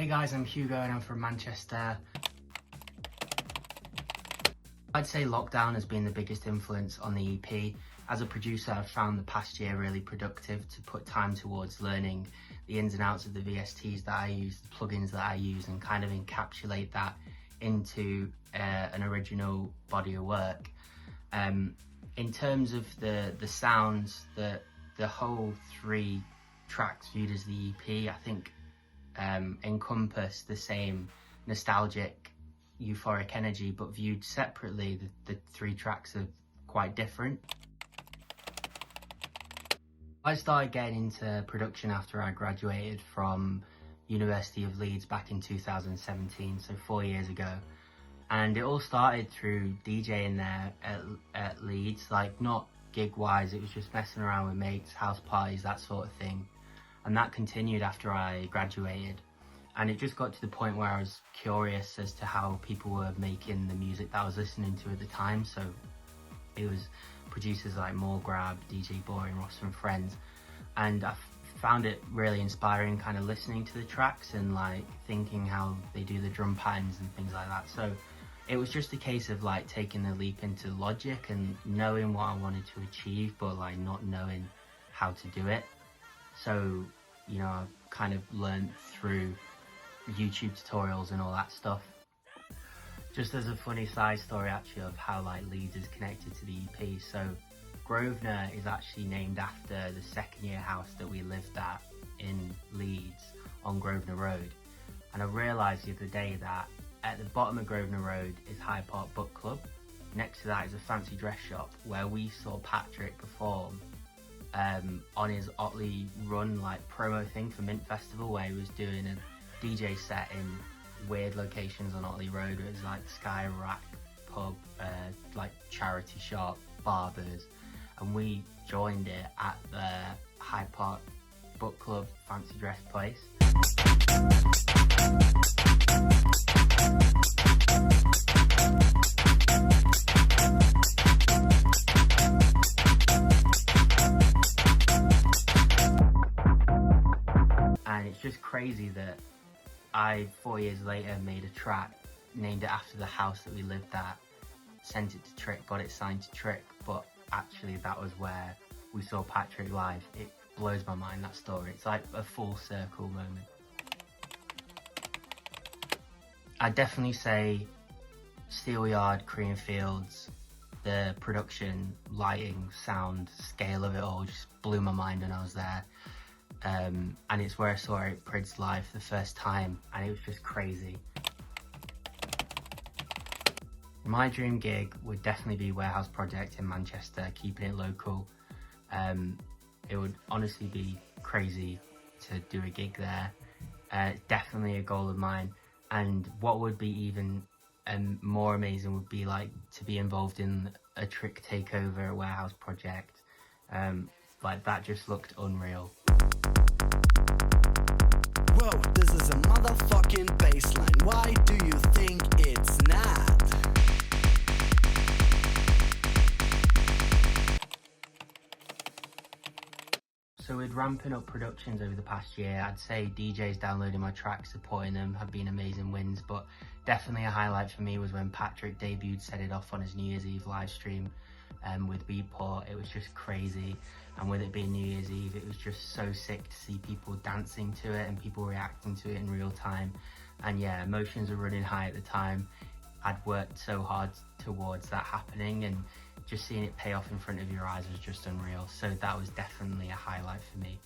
Hey guys, I'm Hugo and I'm from Manchester. I'd say lockdown has been the biggest influence on the EP. As a producer, I've found the past year really productive to put time towards learning the ins and outs of the VSTs that I use, the plugins that I use, and kind of encapsulate that into an original body of work. In terms of the sounds, the whole 3 tracks viewed as the EP, I think encompass the same nostalgic, euphoric energy, but viewed separately, the 3 tracks are quite different. I started getting into production after I graduated from University of Leeds back in 2017, so 4 years ago. And it all started through DJing there at Leeds, like not gig-wise, it was just messing around with mates, house parties, that sort of thing. And that continued after I graduated. And it just got to the point where I was curious as to how people were making the music that I was listening to at the time. So it was producers like More Grab, DJ Boring, Ross and Friends. And I found it really inspiring kind of listening to the tracks and like thinking how they do the drum patterns and things like that. So it was just a case of like taking the leap into Logic and knowing what I wanted to achieve, but like not knowing how to do it. So, you know, I kind of learned through YouTube tutorials and all that stuff. Just as a funny side story actually of how like Leeds is connected to the EP, so Grosvenor is actually named after the second year house that we lived at in Leeds on Grosvenor Road. And I realised the other day that at the bottom of Grosvenor Road is Hyde Park Book Club. Next to that is a fancy dress shop where we saw Patrick perform on his Otley Run like promo thing for Mint Festival, where he was doing a DJ set in weird locations on Otley Road. It was like Sky Rack pub, like charity shop, barbers, and we joined it at the Hyde Park Book Club fancy dress place. And it's just crazy that I, 4 years later, made a track, named it after the house that we lived at, sent it to Trick, got it signed to Trick, but actually that was where we saw Patrick live. It blows my mind, that story. It's like a full circle moment. I'd definitely say Steelyard, Creamfields, the production, lighting, sound, scale of it all just blew my mind when I was there. And it's where I saw Eric Prydz live for the first time, and it was just crazy. My dream gig would definitely be Warehouse Project in Manchester, keeping it local. It would honestly be crazy to do a gig there. Definitely a goal of mine. And what would be even more amazing would be like to be involved in a Trick takeover at Warehouse Project. Like that just looked unreal. Whoa, this is a motherfucking baseline. Why do you think it's not? So with ramping up productions over the past year, I'd say DJs downloading my tracks, supporting them have been amazing wins, but definitely a highlight for me was when Patrick debuted Set It Off on his New Year's Eve live stream with Beatport. It was just crazy, and with it being New Year's Eve, it was just so sick to see people dancing to it and people reacting to it in real time. And yeah, emotions were running high at the time. I'd worked so hard towards that happening, and just seeing it pay off in front of your eyes was just unreal. So that was definitely a highlight for me.